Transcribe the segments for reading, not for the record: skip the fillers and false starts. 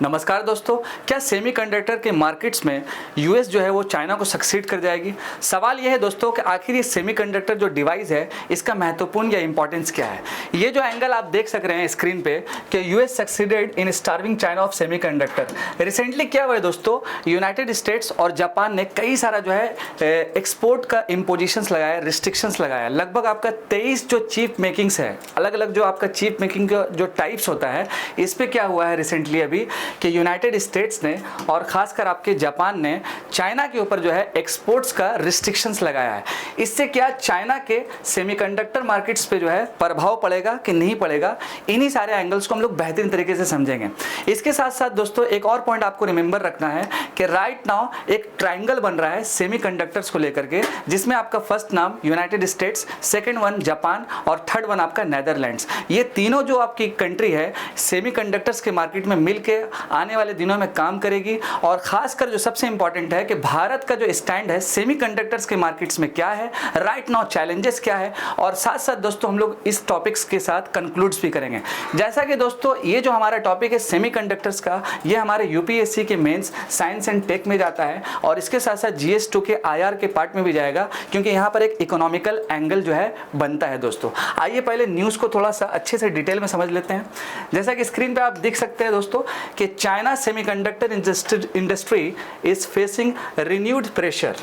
नमस्कार दोस्तों, क्या सेमीकंडक्टर के मार्केट्स में यूएस जो है वो चाइना को सक्सीड कर जाएगी? सवाल ये है दोस्तों कि आखिर ये सेमीकंडक्टर जो डिवाइस है इसका महत्वपूर्ण या इंपॉर्टेंस क्या है। ये जो एंगल आप देख सक रहे हैं स्क्रीन पे कि US succeeded in starving China of semiconductor. Recently क्या हुआ है दोस्तों, यूनाइटेड स्टेट्स और जापान ने कई सारा जो है एक्सपोर्ट का इम्पोजिशंस लगाया, रिस्ट्रिक्शंस लगाया। लगभग आपका 23 जो चिप मेकिंग्स है, अलग अलग जो आपका चिप मेकिंग का जो टाइप्स होता है, इस पर क्या हुआ है रिसेंटली अभी कि यूनाइटेड स्टेट्स ने और खासकर आपके जापान ने चाइना के ऊपर जो है एक्सपोर्ट्स का रिस्ट्रिक्शंस लगाया है। इससे क्या चाइना के सेमीकंडक्टर मार्केट्स पे जो है प्रभाव पड़ेगा कि नहीं पड़ेगा, इन्हीं सारे एंगल्स को हम लोग बेहतरीन तरीके से समझेंगे। इसके साथ साथ दोस्तों एक और पॉइंट आपको रिमेंबर रखना है कि राइट नाउ एक ट्राइंगल बन रहा है सेमीकंडक्टर्स को लेकर के, जिसमें आपका फर्स्ट नाम United states, second one Japan और थर्ड वन आपका नेदरलैंड्स। ये तीनों जो आपकी कंट्री है सेमीकंडक्टर्स के मार्केट में मिलके आने वाले दिनों में काम करेगी। और खासकर जो सबसे इंपॉर्टेंट है कि भारत का जो स्टैंड है सेमीकंडक्टर्स के मार्केट्स में क्या है, राइट नाउ चैलेंजेस क्या है, और साथ साथ दोस्तों हम लोग इस टॉपिक्स के साथ कंक्लूड्स भी करेंगे। जैसा कि दोस्तों ये जो हमारा टॉपिक है सेमीकंडक्टर्स का, ये हमारे यूपीएससी के मेंस साइंस एंड टेक में जाता है और इसके साथ साथ जीएस2 के आईआर के पार्ट में भी जाएगा, क्योंकि यहाँ पर एक इकोनॉमिकल एंगल जो है बनता है दोस्तों। आइए पहले न्यूज़ को थोड़ा सा अच्छे से डिटेल में समझ लेते हैं। जैसा कि स्क्रीन पे आप देख सकते हैं दोस्तों कि China semiconductor industry is facing renewed pressure.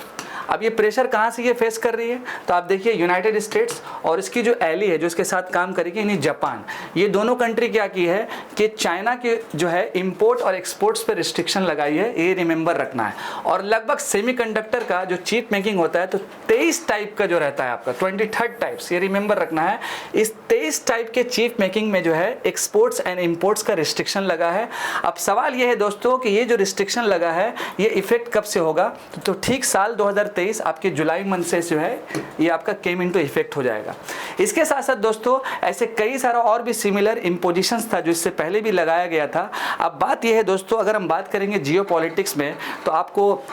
अब ये प्रेशर कहाँ से ये फेस कर रही है, तो आप देखिए यूनाइटेड स्टेट्स और इसकी जो एली है जो इसके साथ काम करेगी यानी जापान, ये दोनों कंट्री क्या की है कि चाइना के जो है इंपोर्ट और एक्सपोर्ट्स पे रिस्ट्रिक्शन लगाई है, ये रिमेंबर रखना है। और लगभग सेमीकंडक्टर का जो चिप मेकिंग होता है तो 23 टाइप का जो रहता है आपका 23 टाइप्स, ये रिमेंबर रखना है। इस 23 टाइप के चिप मेकिंग में जो है एक्सपोर्ट्स एंड इंपोर्ट्स का रिस्ट्रिक्शन लगा है। अब सवाल ये है दोस्तों कि ये जो रिस्ट्रिक्शन लगा है ये इफेक्ट कब से होगा, तो ठीक साल 2023 आपके जुलाई मंथ से जो है ये आपका केम इनटू इफेक्ट हो जाएगा। इसके साथ साथ दोस्तों ऐसे कई सारा और भी सिमिलर इम्पोजिशंस था जो इससे पहले भी लगाया गया था। अब बात ये है दोस्तों, अगर हम बात करेंगे जियोपॉलिटिक्स में तो आपको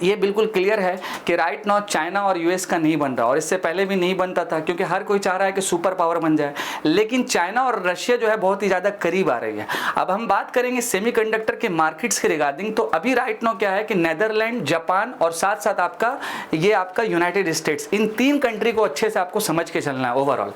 ये बिल्कुल क्लियर है कि राइट नाउ चाइना और यूएस का नहीं बन रहा, और इससे पहले भी नहीं बनता था क्योंकि हर कोई चाह रहा है कि सुपर पावर बन जाए, लेकिन चाइना और रशिया जो है बहुत ही ज़्यादा करीब आ रही है। अब हम बात करेंगे सेमीकंडक्टर के मार्केट्स के रिगार्डिंग, तो अभी राइट नाउ क्या है कि नेदरलैंड, जापान और साथ साथ आपका यूनाइटेड स्टेट्स, इन तीन कंट्री को अच्छे से आपको समझ के चलना है ओवरऑल।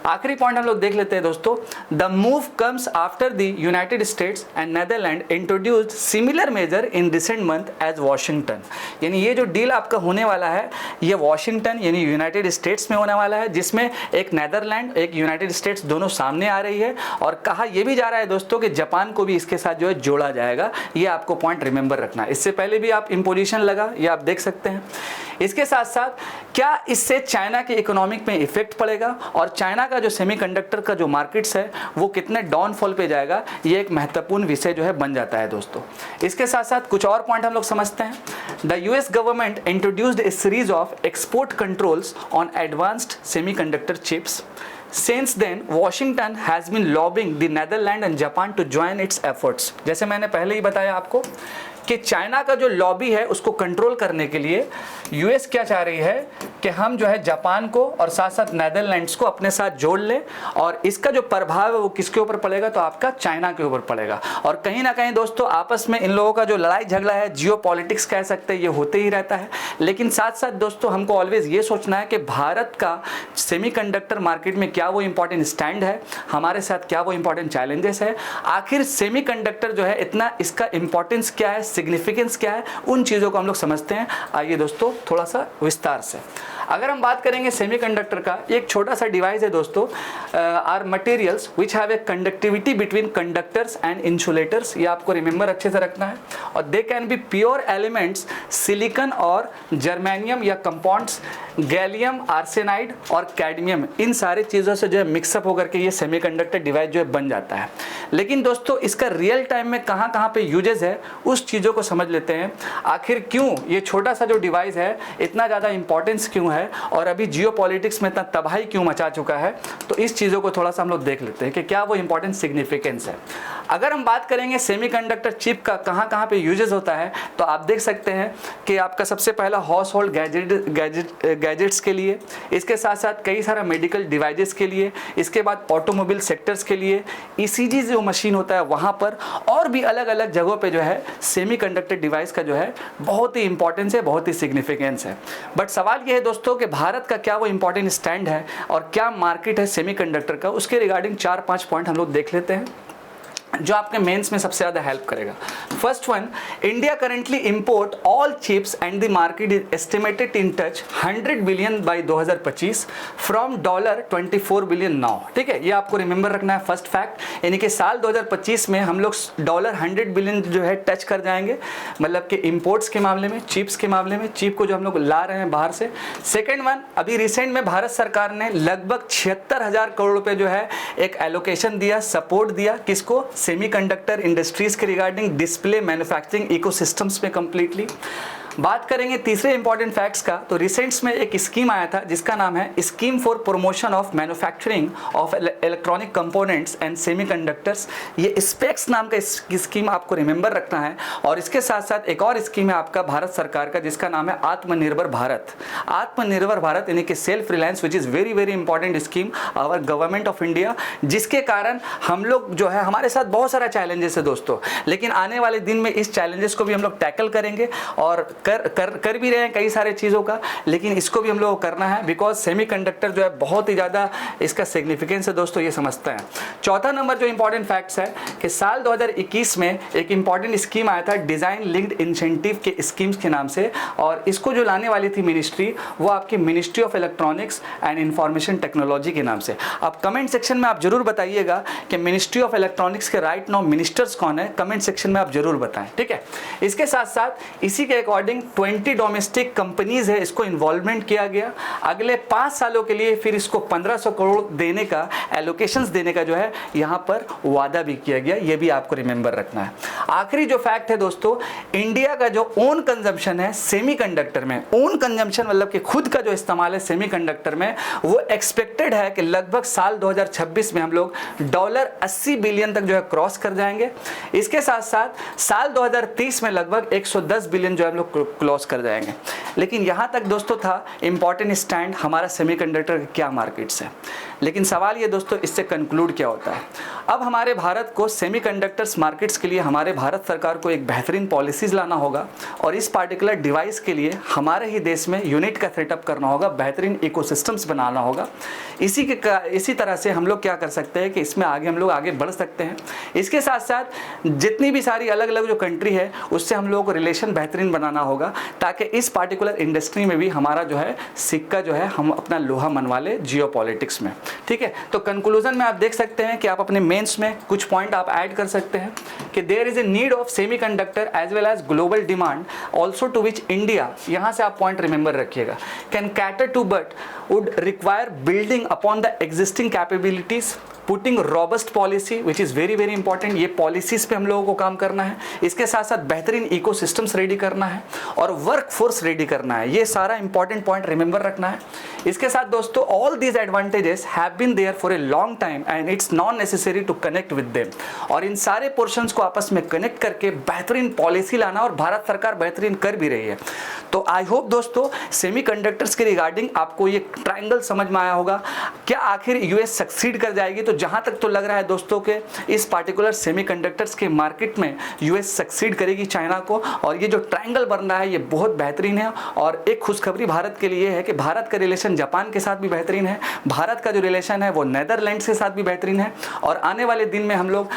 आखिरी पॉइंट हम लोग देख लेते हैं दोस्तों, the move comes after the United States and Netherland introduced similar measure in recent month as Washington. यानी ये जो डील आपका होने वाला है ये वॉशिंगटन यानी यूनाइटेड स्टेट्स में होने वाला है, जिसमें एक नेदरलैंड एक यूनाइटेड स्टेट्स दोनों सामने आ रही है। और कहा यह भी जा रहा है दोस्तों कि जापान को भी इसके साथ जो है जोड़ा जाएगा, ये आपको पॉइंट रिमेंबर रखना है। इससे पहले भी आप इम्पोजिशन लगा, ये आप देख सकते हैं। इसके साथ साथ क्या इससे चाइना के इकोनॉमिक में इफेक्ट पड़ेगा और चाइना का जो सेमीकंडक्टर का जो मार्केट्स है वो कितने डाउनफॉल पे जाएगा, ये एक महत्वपूर्ण विषय जो है बन जाता है दोस्तों। इसके साथ साथ कुछ और पॉइंट हम लोग समझते हैं। The US government introduced A series of export controls on advanced semiconductor chips. Since then, Washington has been lobbying the Netherlands and Japan to join its efforts. जैसे मैंने पहले ही बताया आपको कि चाइना का जो लॉबी है उसको कंट्रोल करने के लिए यूएस क्या चाह रही है कि हम जो है जापान को और साथ साथ नेदरलैंड्स को अपने साथ जोड़ लें, और इसका जो प्रभाव है वो किसके ऊपर पड़ेगा, तो आपका चाइना के ऊपर पड़ेगा। और कहीं ना कहीं दोस्तों आपस में इन लोगों का जो लड़ाई झगड़ा है, जियोपॉलिटिक्स कह सकते हैं, ये होते ही रहता है। लेकिन साथ साथ दोस्तों हमको ऑलवेज ये सोचना है कि भारत का सेमीकंडक्टर मार्केट में क्या वो इंपॉर्टेंट स्टैंड है, हमारे साथ क्या वो इंपॉर्टेंट चैलेंजेस है, आखिर सेमीकंडक्टर जो है इतना इसका इंपॉर्टेंस क्या है, सिग्निफिकेंस क्या है, उन चीज़ों को हम लोग समझते हैं। आइए दोस्तों थोड़ा सा विस्तार से अगर हम बात करेंगे सेमीकंडक्टर का, एक छोटा सा डिवाइस है दोस्तों, are materials which have a conductivity between conductors and insulators. ये आपको रिमेंबर अच्छे से रखना है। और they can be pure elements, silicon और जर्मेनियम या कंपाउंड्स, गैलियम आर्सेनाइड और कैडमियम, इन सारी चीज़ों से जो है मिक्सअप होकर के ये सेमीकंडक्टर डिवाइस जो है बन जाता है। लेकिन दोस्तों इसका रियल टाइम में कहाँ कहाँ पे यूजेस है उस चीज़ों को समझ लेते हैं। आखिर क्यों ये छोटा सा जो डिवाइस है इतना ज़्यादा इंपॉर्टेंस क्यों है, है और अभी जियो पॉलिटिक्स में इतना तबाही क्यों मचा चुका है, तो इस चीज़ों को थोड़ा सा हम लोग देख लेते हैं कि क्या वो इंपॉर्टेंट सिग्निफिकेंस है। अगर हम बात करेंगे सेमीकंडक्टर चिप का कहाँ कहाँ पे यूजेस होता है, तो आप देख सकते हैं कि आपका सबसे पहला हाउस होल्ड गैजेट्स के लिए, इसके साथ साथ कई सारा मेडिकल डिवाइसेस के लिए, इसके बाद ऑटोमोबाइल सेक्टर्स के लिए, ईसीजी जो मशीन होता है वहाँ पर, और भी अलग अलग जगहों पे जो है सेमीकंडक्टर डिवाइस का जो है बहुत ही इंपॉर्टेंस है, बहुत ही सिग्निफिकेंस है। बट सवाल ये है दोस्तों कि भारत का क्या वो इंपॉर्टेंट स्टैंड है और क्या मार्केट है सेमीकंडक्टर का, उसके रिगार्डिंग 4-5 पॉइंट हम लोग देख लेते हैं जो आपके मेंस में सबसे ज़्यादा हेल्प करेगा। First one, India currently import all chips and the market is estimated in touch 100 billion bye 2025 from $24 billion now. ठीक है, ये आपको रिमेंबर रखना है फर्स्ट फैक्ट, यानी कि साल 2025 में हम लोग $100 बिलियन जो है टच कर जाएंगे, मतलब कि इंपोर्ट्स के मामले में, चिप्स के मामले में, चिप को जो हम लोग ला रहे हैं बाहर से। सेकेंड वन, अभी रिसेंट में भारत सरकार ने लगभग 76,000 करोड़ रुपये जो है एक एलोकेशन दिया, सपोर्ट दिया, किसको, सेमीकंडक्टर इंडस्ट्रीज के रिगार्डिंग डिस्प्ले मैन्युफैक्चरिंग इकोसिस्टम्स में कंप्लीटली। बात करेंगे तीसरे इंपॉर्टेंट फैक्ट्स का, तो रिसेंट्स में एक स्कीम आया था जिसका नाम है scheme for promotion of manufacturing of electronic components and semiconductors. ये स्पेक्स नाम का स्कीम आपको रिमेंबर रखना है। और इसके साथ साथ एक और स्कीम है आपका भारत सरकार का जिसका नाम है आत्मनिर्भर भारत। आत्मनिर्भर भारत यानी कि self reliance, which is very very important scheme our government of India, जिसके कारण हम लोग जो है, हमारे साथ बहुत सारा चैलेंजेस है दोस्तों, लेकिन आने वाले दिन में इस चैलेंजेस को भी हम लोग टैकल करेंगे और कर भी रहे हैं कई सारे चीज़ों का, लेकिन इसको भी हम लोग को करना है बिकॉज सेमीकंडक्टर जो है बहुत ही ज़्यादा इसका सिग्निफिकेंस है दोस्तों, ये समझते हैं। चौथा नंबर जो इंपॉर्टेंट फैक्ट्स है कि साल 2021 में एक इंपॉर्टेंट स्कीम आया था डिज़ाइन लिंक्ड इंसेंटिव के स्कीम्स के नाम से, और इसको जो लाने वाली थी मिनिस्ट्री, वो आपकी ministry of electronics and information technology के नाम से। अब कमेंट सेक्शन में आप जरूर बताइएगा कि मिनिस्ट्री ऑफ इलेक्ट्रॉनिक्स के राइट नाउ मिनिस्टर्स कौन है, कमेंट सेक्शन में आप जरूर बताएं। ठीक है, इसके साथ साथ इसी के अकॉर्डिंग 20 डोमेस्टिक कंपनीज है, इसको इन्वॉल्वमेंट किया गया। अगले 5 सालों के लिए फिर इसको 1500 करोड़ देने का, एलोकेशंस देने का जो है यहाँ पर वादा भी किया गया, ये भी आपको रिमेंबर रखना है। आखिरी जो फैक्ट है दोस्तों, इंडिया का जो ओन कंजम्पशन है सेमीकंडक्टर में, ओन कंजम्पशन मतलब कि खुद का जो इस्तेमाल है सेमीकंडक्टर में, वो एक्सपेक्टेड है कि लगभग साल 2026 में हम लोग $80 बिलियन तक जो है क्रॉस कर जाएंगे। इसके साथ साथ साल 2030 में लगभग 110 बिलियन जो है हम लोग क्लोज कर जाएंगे। लेकिन यहाँ तक दोस्तों था इंपॉर्टेंट स्टैंड हमारा सेमीकंडक्टर के क्या मार्केट्स है, लेकिन सवाल ये दोस्तों इससे कंक्लूड क्या होता है। अब हमारे भारत को सेमीकंडक्टर्स मार्केट्स के लिए हमारे भारत सरकार को एक बेहतरीन पॉलिसीज लाना होगा और इस पार्टिकुलर डिवाइस के लिए हमारे ही देश में यूनिट का सेटअप करना होगा, बेहतरीन इकोसिस्टम्स बनाना होगा। इसी तरह से हम लोग क्या कर सकते हैं कि इसमें हम लोग आगे बढ़ सकते हैं। इसके साथ साथ जितनी भी सारी अलग अलग जो कंट्री है उससे हम लोगों को रिलेशन बेहतरीन बनाना होगा ताकि इस पार्टिकुलर इंडस्ट्री में भी हमारा जो है सिक्का जो है हम अपना लोहा मनवा ले जियो पॉलिटिक्स में। ठीक है, तो कंक्लूजन में आप देख सकते हैं कि आप अपने मेंस में कुछ पॉइंट आप ऐड कर सकते हैं कि there is a need of semiconductor as well as global demand also to which India, यहाँ से आप पॉइंट रिमेंबर रखिएगा, can cater to but would require building upon the existing capabilities, putting robust policy which is very very important. ये policies पे हम लोगों को काम करना है, इसके साथ साथ बेहतरीन इकोसिस्टम्स रेडी करना है और वर्क फोर्स रेडी करना है, ये सारा इंपॉर्टेंट पॉइंट रिमेंबर रखना है। इसके साथ दोस्तों all these advantages have been there for a long time and it's not necessary to connect with them, और इन सारे पोर्शंस को आपस में कनेक्ट करके बेहतरीन पॉलिसी लाना, और भारत सरकार बेहतरीन कर भी रही है। तो आई होप दोस्तों सेमीकंडक्टर्स के रिगार्डिंग आपको ये ट्रायंगल समझ में आया होगा। क्या आखिर यूएस सक्सीड कर जाएगी? तो जहां तक तो लग रहा है दोस्तों के इस पार्टिकुलर सेमीकंडक्टर्स के मार्केट में यूएस सक्सीड करेगी चाइना को, और ये जो ट्रायंगल बन रहा है ये बहुत बेहतरीन है। और एक खुशखबरी भारत के लिए है कि भारत का रिलेशन जापान के साथ भी बेहतरीन है, भारत का जो रिलेशन है वो नेदरलैंड्स के साथ भी बेहतरीन है, और आने वाले दिन में हम लोग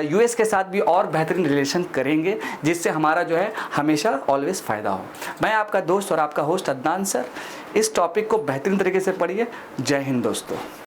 यूएस के साथ भी और बेहतरीन रिलेशन करेंगे, जिससे हमारा जो है हमेशा ऑलवेज फ़ायदा हो। मैं आपका दोस्त और आपका होस्ट अदनान सर, इस टॉपिक को बेहतरीन तरीके से पढ़िए। जय हिंद दोस्तों।